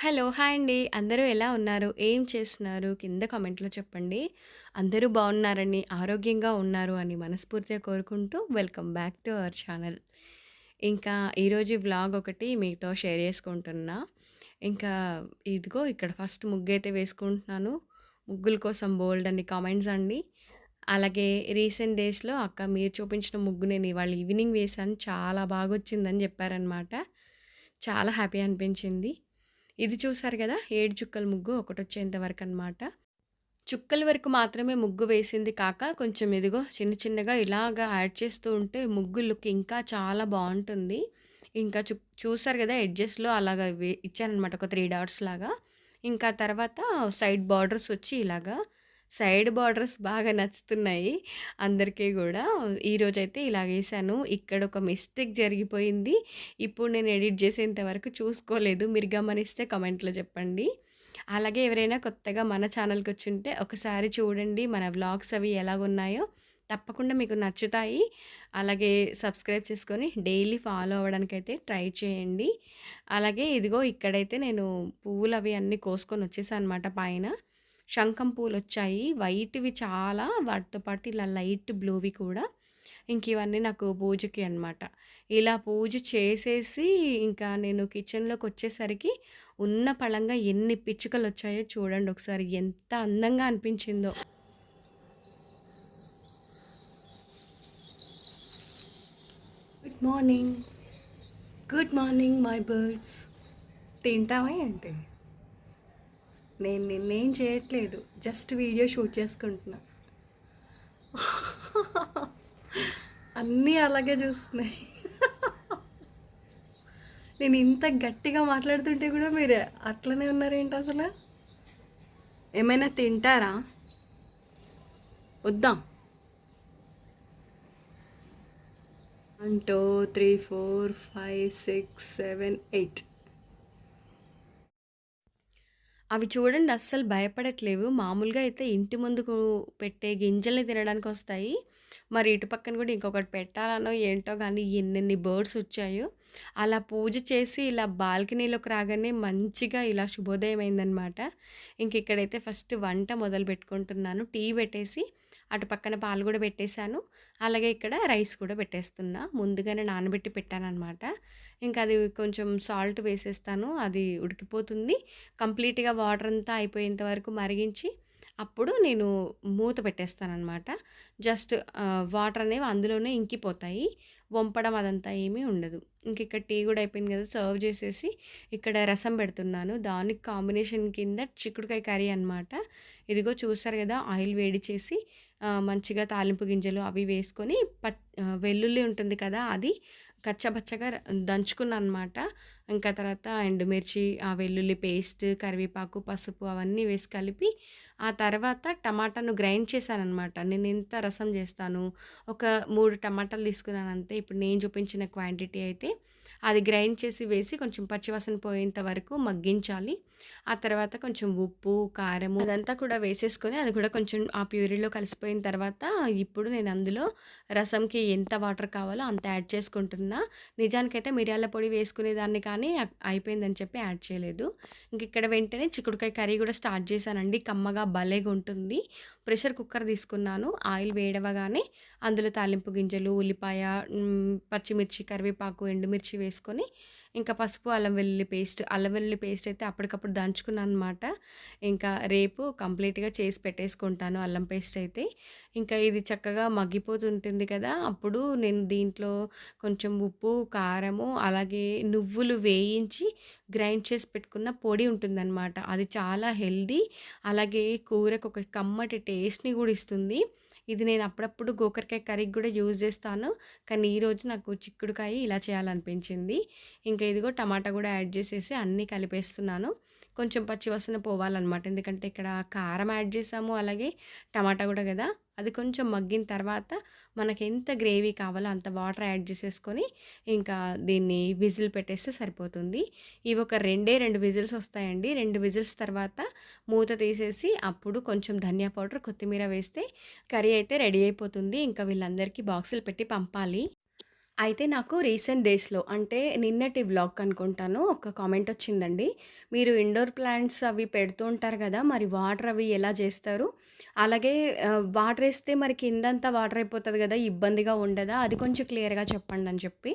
Hello! Hi అండి. అందరూ ఎలా ఉన్నారు? ఏం చేస్తున్నారు? కింద కామెంట్‌లో చెప్పండి. అందరూ బాగున్నారని, ఆరోగ్యంగా ఉన్నారు అని మనస్ఫూర్తిగా కోరుకుంటూ welcome back to our channel. ఇంకా ఈరోజు వ్లాగ్ ఒకటి మీతో షేర్ చేసుకుంటున్నా. ఇంకా ఇదిగో ఇక్కడ ఫస్ట్ ముగ్గైతే వేసుకుంటున్నాను. ముగ్గుల కోసం బోలెడన్ని కామెంట్స్ అండి. అలాగే రీసెంట్ డేస్‌లో అక్క మీరు చూపించిన ముగ్గు నేను ఇవాళ ఈవినింగ్ వేశాను. చాలా బాగొచ్చిందని చెప్పారనమాట. చాలా హ్యాపీ అనిపించింది. ఇది చూసారు గదా! 7 చుక్కల ముగ్గు ఒకటొచ్చేంత వరకనమాట. చుక్కల వరకు మాత్రమే ముగ్గు వేసింది కాక, కొంచెం ఇదిగో చిన్న చిన్నగా ఇలాగా యాడ్ చేస్తూ ఉంటే ముగ్గు లుక్ ఇంకా చాలా బావుంటుంది. ఇంకా చూసారు గదా! ఎడ్జెస్‌లో అలాగా ఇచ్చాననమాట ఒక 3 డాట్స్ లాగా. ఇంకా తర్వాత సైడ్ బార్డర్స్ వచ్చి ఇలాగా సైడ్ బార్డర్స్ బాగా నచ్చుతున్నాయి అందరికీ గూడా. ఈరోజైతే ఇలాగేశాను. ఇక్కడ ఒక మిస్టేక్ జరిగిపోయింది. ఇప్పుడు నేను ఎడిట్ చేసేంత వరకు చూసుకోలేదు. మీరు గమనిస్తే కామెంట్‌లో చెప్పండి. అలాగే ఎవరైనా కొత్తగా మన ఛానల్‌కొచ్చుంటే ఒకసారి చూడండి మన వ్లాగ్స్ అవి ఎలాగున్నాయో. తప్పకుండా మీకు నచ్చుతాయి. అలాగే సబ్స్క్రైబ్ చేసుకొని డైలీ ఫాలో అవ్వడానికైతే ట్రై చేయండి. అలాగే ఇదిగో ఇక్కడైతే నేను పువ్వులవి అన్నీ కోసుకొనొచ్చేసాననమాట పైన. శంఖం పూలొచ్చాయి. వైట్‌వి చాలా వాటితో పాటు ఇలా లైట్ బ్లూవి కూడా. ఇంక ఇవన్నీ నాకు పూజకి అనమాట. ఇలా పూజ చేసేసి ఇంకా నేను కిచెన్‌లోకొచ్చేసరికి ఉన్న పళంగా ఎన్ని పిచ్చుకలొచ్చాయో చూడండి ఒకసారి. ఎంత అందంగా అనిపించిందో. Good morning. Good morning my birds. తింటావా ఏంటి? నేను నిన్నేం చేయట్లేదు. జస్ట్ వీడియో షూట్ చేసుకుంటున్నా. అన్నీ అలాగే చూస్తున్నాయి. నేను ఇంత గట్టిగా మాట్లాడుతుంటే కూడా మీరు అట్లనే ఉన్నారేంటి అసలు? ఏమైనా తింటారా? వద్దా? 1, 2, 3, 4, 5, 6, 7, 8. అవి చూడండి అస్సలు భయపడట్లేవు. మామూలుగా అయితే ఇంటి ముందుకు పెట్టే గింజల్ని తినడానికొస్తాయి. మరి ఇటు పక్కన కూడా ఇంకొకటి పెట్టాలనో ఏంటో గానీ ఎన్నెన్ని బర్డ్స్ వచ్చాయో. అలా పూజ చేసి ఇలా బాల్కనీలోకి రాగానే మంచిగా ఇలా శుభోదయం అయిందనమాట. ఇంక ఇక్కడైతే ఫస్ట్ వంట మొదలుపెట్టుకుంటున్నాను. టీ పెట్టేసి అటు పక్కన పాలు కూడా పెట్టేశాను. అలాగే ఇక్కడ రైస్ కూడా పెట్టేస్తున్నా. ముందుగానే నానబెట్టి పెట్టాననమాట. ఇంకా అది కొంచెం సాల్ట్ వేసేస్తాను. అది ఉడికిపోతుంది. కంప్లీట్‌గా వాటర్ అంతా అయిపోయేంత వరకు మరిగించి, అప్పుడు నేను మూత పెట్టేస్తాననమాట. జస్ట్ వాటర్ అనేవి అందులోనే ఇంకిపోతాయి. వంపడం అదంతా ఏమీ ఉండదు. ఇంక ఇక్కడ టీ కూడా అయిపోయింది కదా! సర్వ్ చేసేసి ఇక్కడ రసం పెడుతున్నాను. దానికి కాంబినేషన్ కింద చిక్కుడుకాయ కర్రీ అనమాట. ఇదిగో చూసారు కదా! ఆయిల్ వేడి చేసి మంచిగా తాలింపు గింజలు అవి వేసుకొని వెల్లుల్లి ఉంటుంది కదా! అది కచ్చాపచ్చాగా దంచుకున్నాననమాట. ఇంకా తర్వాత ఎండుమిర్చి, ఆ వెల్లుల్లి పేస్ట్, కరివేపాకు, పసుపు అవన్నీ వేసి కలిపి, ఆ తర్వాత టమాటాను గ్రైండ్ చేశాననమాట. నేనెంత రసం చేస్తాను, ఒక 3 టమాటాలు తీసుకున్నాను అంతే. ఇప్పుడు నేను చూపించిన క్వాంటిటీ అయితే అది గ్రైండ్ చేసి వేసి కొంచెం పచ్చివాసన పోయేంత వరకు మగ్గించాలి. ఆ తర్వాత కొంచెం ఉప్పు, కారము అదంతా కూడా వేసేసుకొని అది కూడా కొంచెం ఆ ప్యూరీలో కలిసిపోయిన తర్వాత ఇప్పుడు నేను అందులో రసంకి ఎంత వాటర్ కావాలో అంత యాడ్ చేసుకుంటున్నా. నిజానికైతే మిరియాల పొడి వేసుకునేదాన్ని కానీ అయిపోయిందని చెప్పి యాడ్ చేయలేదు. ఇంక ఇక్కడ వెంటనే చిక్కుడుకాయ కర్రీ కూడా స్టార్ట్ చేశానండి. కమ్మగా భలేగుంటుంది. ప్రెషర్ కుక్కర్ తీసుకున్నాను. ఆయిల్ వేడవగానే అందులో తాలింపు గింజలు, ఉల్లిపాయ, పచ్చిమిర్చి, కరివేపాకు, ఎండుమిర్చి వేసుకొని ఇంకా పసుపు, అల్లం వెల్లుల్లి పేస్ట్. అల్లం వెల్లుల్లి పేస్ట్ అయితే అప్పటికప్పుడు దంచుకున్నాననమాట. ఇంకా రేపు కంప్లీట్‌గా చేసి పెట్టేసుకుంటాను అల్లం పేస్ట్ అయితే. ఇంకా ఇది చక్కగా మగ్గిపోతుంటుంది కదా! అప్పుడు నేను దీంట్లో కొంచెం ఉప్పు, కారము, అలాగే నువ్వులు వేయించి గ్రైండ్ చేసి పెట్టుకున్న పొడి ఉంటుందనమాట. అది చాలా హెల్తీ. అలాగే కూరకు ఒక కమ్మటి టేస్ట్‌ని కూడా ఇస్తుంది. ఇది నేను అప్పుడప్పుడు గోకరకాయ కర్రీకి కూడా యూజ్ చేస్తాను. కానీ ఈరోజు నాకు చిక్కుడుకాయ ఇలా చేయాలనిపించింది. ఇంకా ఇదిగో టమాటా కూడా యాడ్ చేసేసి అన్నీ కలిపేస్తున్నాను. కొంచెం పచ్చి వాసన పోవాలనమాట. ఎందుకంటే ఇక్కడ కారం యాడ్ చేసాము. అలాగే టమాటా కూడా కదా! అది కొంచెం మగ్గిన తర్వాత మనకెంత గ్రేవీ కావాలో అంత వాటర్ యాడ్ చేసేసుకొని ఇంకా దీన్ని విజిల్ పెట్టేస్తే సరిపోతుంది. ఇవి ఒక 2 విజిల్స్ వస్తాయండి. 2 విజిల్స్ తర్వాత మూత తీసేసి అప్పుడు కొంచెం ధనియా పౌడర్, కొత్తిమీర వేస్తే కర్రీ అయితే రెడీ అయిపోతుంది. ఇంకా వీళ్ళందరికీ బాక్సులు పెట్టి పంపాలి. అయితే నాకు రీసెంట్ డేస్‌లో అంటే నిన్నటి వ్లాగ్ అనుకుంటాను. ఒక కామెంట్ వచ్చిందండి. మీరు ఇండోర్ ప్లాంట్స్ అవి పెడుతూ ఉంటారు గదా! మరి వాటర్ అవి ఎలా చేస్తారు? అలాగే వాటర్ ఏస్తే మరి కిందంతా వాటర్ అయిపోతది గదా! ఇబ్బందిగా ఉండదా? అది కొంచెం క్లియర్‌గా చెప్పండని చెప్పి.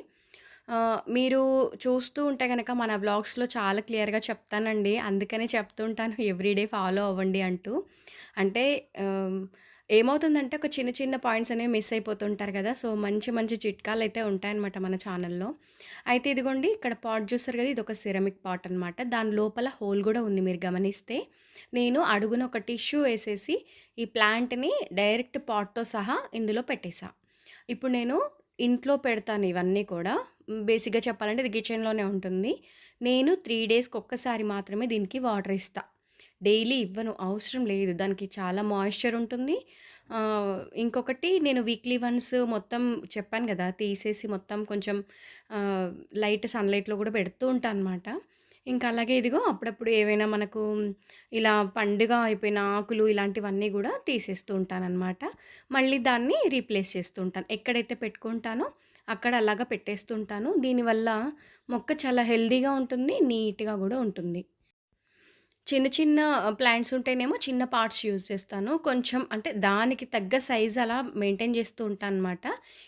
మీరు చూస్తూ ఉంటే గనక మన వ్లాగ్స్‌లో చాలా క్లియర్‌గా చెప్తానండి. అందుకనే చెప్తూ ఉంటాను ఎవ్రీడే ఫాలో అవ్వండి అంటూ. అంటే ఆహ్ ఏమవుతుందంటే ఒక చిన్న చిన్న పాయింట్స్ అనేవి మిస్ అయిపోతుంటారు కదా! సో, మంచి మంచి చిట్కాలైతే ఉంటాయన్నమాట మన ఛానల్‌లో. అయితే ఇదిగోండి ఇక్కడ పాట్ చూసారు కదా! ఇదొక సిరమిక్ పాట్ అనమాట. దాని లోపల హోల్ గూడా ఉంది మీరు గమనిస్తే. నేను అడుగున ఒక టిష్యూ ఏసేసి ఈ ప్లాంట్‌ని డైరెక్ట్ పాట్‌తో సహా ఇందులో పెట్టేసా. ఇప్పుడు నేను ఇంట్లో పెడతాను ఇవన్నీ కూడా. బేసిక్‌గా చెప్పాలంటే ఇది కిచెన్‌లోనే ఉంటుంది. నేను 3 డేస్‌కి ఒక్కసారి మాత్రమే దీనికి వాటర్ ఇస్తా. డైలీ ఇవ్వను. అవసరం లేదు. దానికి చాలా మాయిశ్చర్ ఉంటుంది. ఇంకొకటి నేను వీక్లీ వన్స్ మొత్తం చెప్పాను గదా! తీసేసి మొత్తం కొంచెం ఆహ్, లైట్ సన్‌లైట్‌లో గూడా పెడుతూ ఉంటా అనమాట. ఇంకా అలాగే ఇదిగో అప్పుడప్పుడు ఏవైనా మనకు ఇలా పండుగ అయిపోయిన ఆకులు ఇలాంటివన్నీ గూడా తీసేస్తూ ఉంటాననమాట. మళ్ళీ దాన్ని రీప్లేస్ చేస్తూ ఉంటాను. ఎక్కడైతే పెట్టుకుంటానో అక్కడ అలాగా పెట్టేస్తూ ఉంటాను. దీనివల్ల మొక్క చాలా హెల్తీగా ఉంటుంది. నీట్‌గా గూడా ఉంటుంది. చిన్న చిన్న ప్లాంట్స్ ఉంటేనేమో చిన్న పాట్స్ యూజ్ చేస్తాను. కొంచెం అంటే దానికి తగ్గ సైజ్ అలా మెయింటైన్ చేస్తూ ఉంటాననమాట.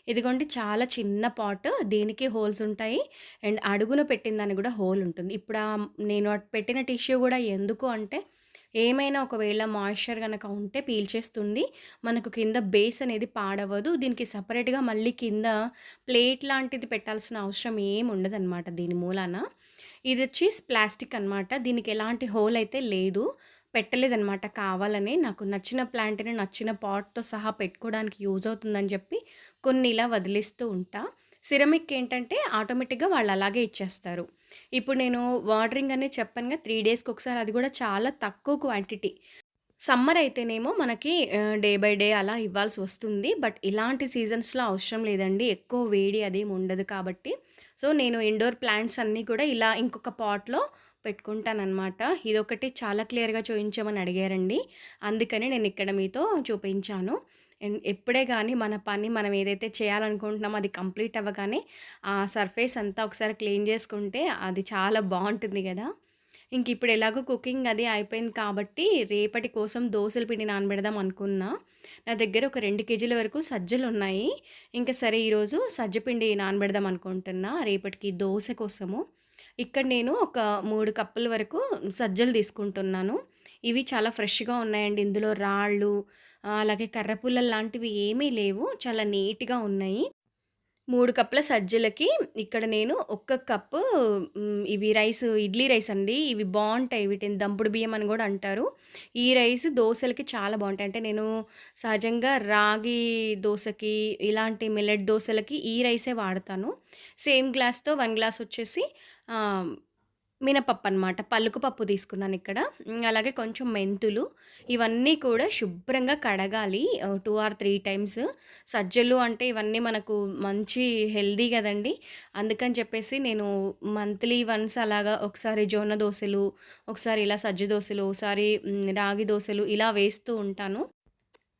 ఇదిగోండి చాలా చిన్న పాట్ దీనికి హోల్స్ ఉంటాయి. అండ్ అడుగున పెట్టిన దానికి గూడా హోల్ ఉంటుంది. ఇప్పుడు నేను పెట్టిన టిష్యూ గూడా ఎందుకు అంటే ఏమైనా ఒకవేళ మాయిశ్చర్ గనక ఉంటే పీల్చేస్తుంది. మనకు కింద బేస్ అనేది పాడవ్వదు. దీనికి సెపరేట్‌గా మళ్ళీ కింద ప్లేట్ లాంటిది పెట్టాల్సిన అవసరం ఏమి ఉండదనమాట దీని మూలాన. ఇదొచ్చి ప్లాస్టిక్ అనమాట. దీనికి ఎలాంటి హోల్ అయితే లేదు. పెట్టలేదనమాట కావాలని. నాకు నచ్చిన ప్లాంట్‌ని నచ్చిన పాట్‌తో సహా పెట్టుకోవడానికి యూజ్ అవుతుందని చెప్పి కొన్ని ఇలా వదిలేస్తూ ఉంటా. సిరమిక్ ఏంటంటే ఆటోమేటిక్‌గా వాళ్ళు అలాగే ఇచ్చేస్తారు. ఇప్పుడు నేను వాటరింగ్ అనేది చెప్పానుగా 3 డేస్‌కొకసారి అది కూడా చాలా తక్కువ క్వాంటిటీ. సమ్మర్ అయితేనేమో మనకి డే బై డే అలా ఇవ్వాల్సి వస్తుంది. బట్ ఇలాంటి సీజన్స్‌లో అవసరం లేదండి. ఎక్కువ వేడి అదేమి ఉండదు కాబట్టి. సో, నేను ఇండోర్ ప్లాంట్స్ అన్నీ కూడా ఇలా ఇంకొక పాట్‌లో పెట్టుకుంటాననమాట. ఇదొకటి చాలా క్లియర్‌గా చూయించమని అడిగారండి. అందుకని నేనిక్కడ మీతో చూపించాను. ఎప్పుడే గాని మన పని మనం ఏదైతే చేయాలనుకుంటున్నామో అది కంప్లీట్ అవ్వగానే ఆ సర్ఫేస్ అంతా ఒకసారి క్లీన్ చేసుకుంటే అది చాలా బావుంటుంది గదా! ఇంకిప్పుడు ఎలాగో కుకింగ్ అది అయిపోయింది కాబట్టి, రేపటి కోసం దోసల పిండి నానబెడదాం అనుకున్నా. నా దగ్గర ఒక 2 కేజీల వరకు సజ్జలున్నాయి. ఇంక సరే ఈరోజు సజ్జ పిండి నానబెడదాం అనుకుంటున్నా రేపటికి దోస కోసము. ఇక్కడ నేను ఒక 3 కప్పుల వరకు సజ్జలు తీసుకుంటున్నాను. ఇవి చాలా ఫ్రెష్‌గా ఉన్నాయండి. ఇందులో రాళ్ళు అలాగే కర్రపుల్లలు లాంటివి ఏమీ లేవు. చాలా నీట్‌గా ఉన్నాయి. 3 కప్పుల సజ్జలకి ఇక్కడ నేను ఒక కప్పు ఇవి ఇడ్లీ రైస్ అండి. ఇవి బావుంటాయి. వీటిని దంపుడు బియ్యం అని గూడా అంటారు. ఈ రైస్ దోసలకి చాలా బావుంటాయి. అంటే నేను సహజంగా రాగి దోసకి, ఇలాంటి మిల్లెట్ దోసలకి ఈ రైసే వాడతాను. సేమ్ గ్లాస్‌తో 1 గ్లాస్ వచ్చేసి ఆహ్, మినపప్పనమాట. పలుకు పప్పు తీసుకున్నానిక్కడ. అలాగే కొంచెం మెంతులు. ఇవన్నీ కూడా శుభ్రంగా కడగాలి. 2 ఆర్ 3 టైమ్స్. సజ్జలు అంటే ఇవన్నీ మనకు మంచి హెల్తీ గదండీ! అందుకని చెప్పేసి నేను మంత్లీ వన్స్ అలాగా ఒకసారి జొన్న దోసలు, ఒకసారి ఇలా సజ్జ దోసలు, ఒకసారి రాగి దోసలు ఇలా వేస్తూ ఉంటాను.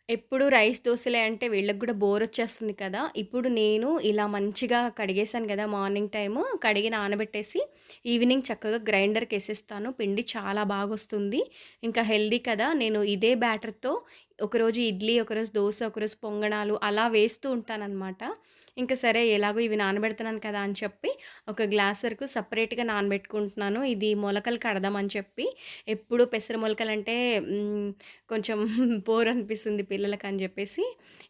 ఎప్పుడు రైస్ దోసలే అంటే వీళ్ళకి గూడా బోరొచ్చేస్తుంది కదా! ఇప్పుడు నేను ఇలా మంచిగా కడిగేసాను గదా! మార్నింగ్ టైము కడిగి నానబెట్టేసి, ఈవినింగ్ చక్కగా గ్రైండర్‌కేసేస్తాను. పిండి చాలా బాగొస్తుంది. ఇంకా హెల్తీ కదా! నేను ఇదే బ్యాటర్‌తో ఒకరోజు ఇడ్లీ, ఒకరోజు దోస, ఒకరోజు పొంగనాలు అలా వేస్తూ ఉంటాననమాట. ఇంక సరే ఎలాగో ఇవి నానబెడుతున్నాను కదా! అని చెప్పి ఒక గ్లాస్ వరకు సెపరేట్‌గా నానబెట్టుకుంటున్నాను. ఇది మొలకలు కడదామని చెప్పి. ఎప్పుడు పెసర మొలకలంటే కొంచెం బోరనిపిస్తుంది పిల్లలకని జెప్పేసి,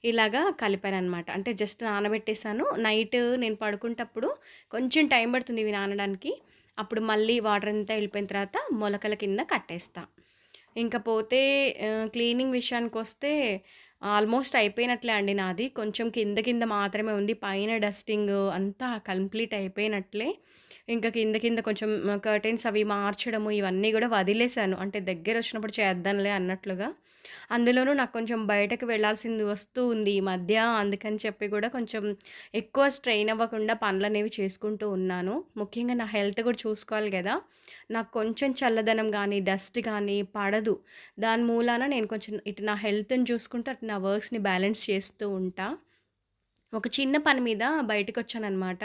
ఇలాగా కలిపాననమాట. అంటే జస్ట్ నానబెట్టేసాను. నైట్ నేను పడుకుంటప్పుడు కొంచెం టైం పడుతుంది ఇవి నానడానికి. అప్పుడు మళ్ళీ వాటరంతా ఎళ్ళిపోయిన తర్వాత మొలకల కింద కట్టేస్తా. ఇంక పోతే క్లీనింగ్ విషయానికొస్తే ఆల్మోస్ట్ అయిపోయినట్లే అండి నాది. కొంచెం కింద కింద మాత్రమే ఉంది. పైన డస్టింగ్ అంతా కంప్లీట్ అయిపోయినట్లే. ఇంకా కింద కింద కొంచెం కర్టెన్స్ అవి మార్చడము ఇవన్నీ గూడా వదిలేసాను. అంటే దగ్గరొచ్చినప్పుడు చేద్దాంలే అన్నట్లుగా. అందులోనూ నాకు కొంచెం బయటకి వెళ్ళాల్సింది వస్తూ ఉంది ఈ మధ్య. అందుకని చెప్పి గూడా కొంచెం ఎక్కువ స్ట్రెయిన్ అవ్వకుండా పనులనేవి చేసుకుంటూ ఉన్నాను. ముఖ్యంగా నా హెల్త్ గూడా చూసుకోవాలి గదా! నాకు కొంచెం చల్లదనం గానీ, డస్ట్ గానీ పడదు. దాని మూలాన నేను కొంచెం ఇటు నా హెల్త్‌ని చూసుకుంటూ, అటు నా వర్క్స్‌ని బ్యాలెన్స్ చేస్తూ ఉంటా. ఒక చిన్న పని మీద బయటికొచ్చాననమాట.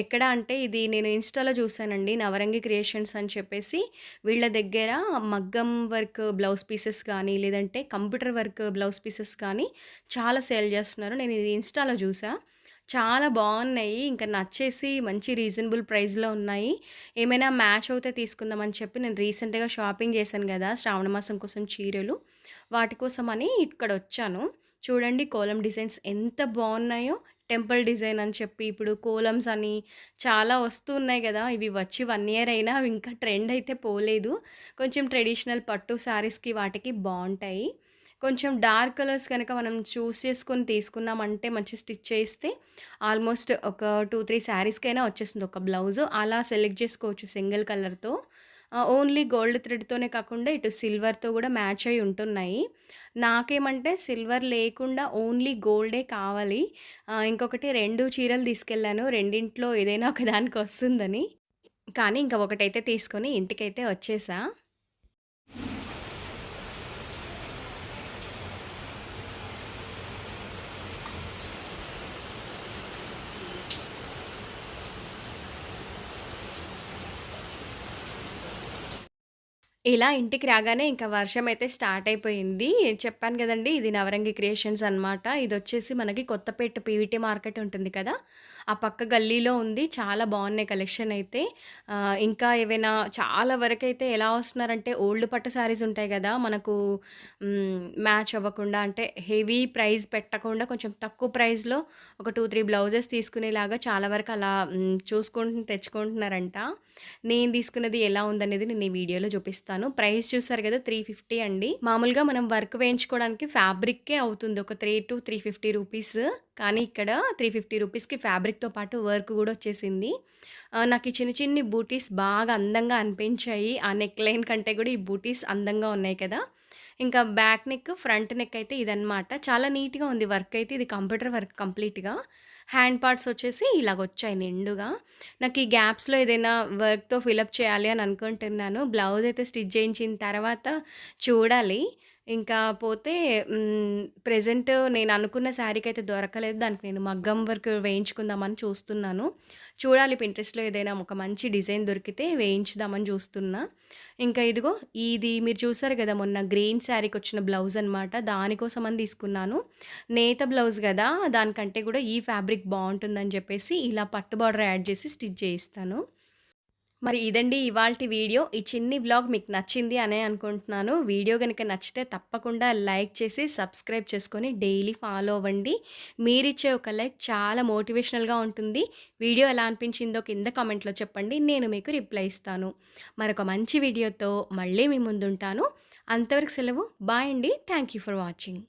ఎక్కడ అంటే ఇది నేను ఇన్‌స్టాలో చూసానండి. 'నవరంగి క్రియేషన్స్' అని చెప్పేసి వీళ్ళ దగ్గర మగ్గం వర్క్ బ్లౌజ్ పీసెస్ కానీ, లేదంటే కంప్యూటర్ వర్క్ బ్లౌజ్ పీసెస్ కానీ చాలా సేల్ చేస్తున్నారు. నేను ఇది ఇన్‌స్టాలో చూసా. చాలా బావున్నాయి. ఇంక నచ్చేసి మంచి రీజనబుల్ ప్రైస్‌లో ఉన్నాయి. ఏమైనా మ్యాచ్ అవుతే తీసుకుందామని చెప్పి నేను రీసెంట్‌గా షాపింగ్ చేశాను గదా! శ్రావణ మాసం కోసం చీరలు. వాటి కోసమని ఇక్కడొచ్చాను. చూడండి కోలం డిజైన్స్ ఎంత బావున్నాయో. టెంపుల్ డిజైన్ అని చెప్పి ఇప్పుడు కోలమ్స్ అని చాలా వస్తూ ఉన్నాయి గదా! ఇవి వచ్చి 1 ఇయర్ అయినా అవి ఇంకా ట్రెండ్ అయితే పోలేదు. కొంచెం ట్రెడిషనల్ పట్టు శారీస్‌కి వాటికి బావుంటాయి. కొంచెం డార్క్ కలర్స్ గనక మనం చూస్ చేసుకొని తీసుకున్నామంటే మంచి స్టిచ్ చేయిస్తే ఆల్మోస్ట్ ఒక 2, 3 శారీస్‌కైనా వచ్చేస్తుంది ఒక బ్లౌజు. అలా సెలెక్ట్ చేసుకోవచ్చు సింగిల్ కలర్‌తో. ఓన్లీ గోల్డ్ థ్రెడ్‌తోనే కాకుండా ఇటు సిల్వర్‌తో గూడా మ్యాచ్ అయ్యి ఉంటున్నాయి. నాకేమంటే సిల్వర్ లేకుండా ఓన్లీ గోల్డే కావాలి. ఇంకొకటి 2 చీరలు తీసుకెళ్ళాను. రెండిట్లో ఏదైనా ఒకదానికొస్తుందని. కానీ ఇంక ఒకటైతే తీసుకొని ఇంటికైతే వచ్చేసా. ఇలా ఇంటికి రాగానే ఇంక వర్షమైతే స్టార్ట్ అయిపోయింది. చెప్పాను గదండీ! ఇది నవరంగి క్రియేషన్స్ అనమాట. ఇదొచ్చేసి మనకి కొత్తపేట పీవీటీ మార్కెట్ ఉంటుంది కదా! ఆ పక్క గల్లీలో ఉంది. చాలా బావున్నాయి కలెక్షన్ అయితే. ఇంకా ఏవైనా చాలా వరకైతే ఎలా వస్తున్నారంటే ఓల్డ్ పట్టు శారీస్ ఉంటాయి గదా! మనకు మ్యాచ్ అవ్వకుండా అంటే హెవీ ప్రైస్ పెట్టకుండా కొంచెం తక్కువ ప్రైస్‌లో ఒక 2, 3 బ్లౌజెస్ తీసుకునేలాగా చాలా వరకు అలా తెచ్చుకుంటున్నారంట. నేను తీసుకున్నది ఎలా ఉందనేది నేను ఈ వీడియోలో చూపిస్తాను. ప్రైస్ చూసారు కదా! 350 అండి. మామూలుగా మనం వర్క్ వేయించుకోవడానికి ఫ్యాబ్రిక్కే అవుతుంది. ఒక 3-350 రూపీస్. కానీ ఇక్కడ 350 రూపీస్‌కి ఫ్యాబ్రిక్‌తో పాటు వర్క్ గూడా వచ్చేసింది. నాకు ఈ చిన్ని చిన్ని బూటీస్ బాగా అందంగా అనిపించాయి. ఆ నెక్ లైన్ కంటే కూడా ఈ బూటీస్ అందంగా ఉన్నాయి కదా! ఇంకా బ్యాక్ నెక్, ఫ్రంట్ నెక్ అయితే ఇదనమాట. చాలా నీట్‌గా ఉంది వర్క్ అయితే. ఇది కంప్యూటర్ వర్క్ కంప్లీట్‌గా. హ్యాండ్ పార్ట్స్ వచ్చేసి ఇలాగొచ్చాయి నిండుగా. నాకు ఈ గ్యాప్స్‌లో ఏదైనా వర్క్‌తో ఫిలప్ చేయాలి అని అనుకుంటున్నాను. బ్లౌజ్ అయితే స్టిచ్ చేయించిన తర్వాత చూడాలి. ఇంకా పోతే ప్రెజెంట్ నేను అనుకున్న శారీకైతే దొరకలేదు. దానికి నేను మగ్గం వర్క్ వేయించుకుందామని చూస్తున్నాను. చూడాలి పింట్రెస్ట్‌లో ఏదైనా ఒక మంచి డిజైన్ దొరికితే వేయించుదామని చూస్తున్నా. ఇంకా ఇదిగో ఇది మీరు చూసారు గదా! మొన్న గ్రీన్ శారీకొచ్చిన బ్లౌజ్ అనమాట. దానికోసమని తీసుకున్నాను. నేత బ్లౌజ్ గదా! దానికంటే గూడా ఈ ఫ్యాబ్రిక్ బావుంటుందని జెప్పేసి ఇలా పట్టు బార్డర్ యాడ్ చేసి స్టిచ్ చేయిస్తాను. మరి ఇదండి ఇవాల్టి వీడియో. ఈ చిన్ని వ్లాగ్ మీకు నచ్చింది అనే అనుకుంటున్నాను. వీడియో గనుక నచ్చితే తప్పకుండా లైక్ చేసి, సబ్స్క్రైబ్ చేసుకొని డైలీ ఫాలో అవ్వండి. మీరిచ్చే ఒక లైక్ చాలా మోటివేషనల్‌గా ఉంటుంది. వీడియో ఎలా అనిపించిందో కింద కామెంట్‌లో చెప్పండి. నేను మీకు రిప్లై ఇస్తాను. మరొక మంచి వీడియోతో మళ్ళీ మీ ముందుంటాను. అంతవరకు సెలవు. బాయ్ అండి. Thank you for watching.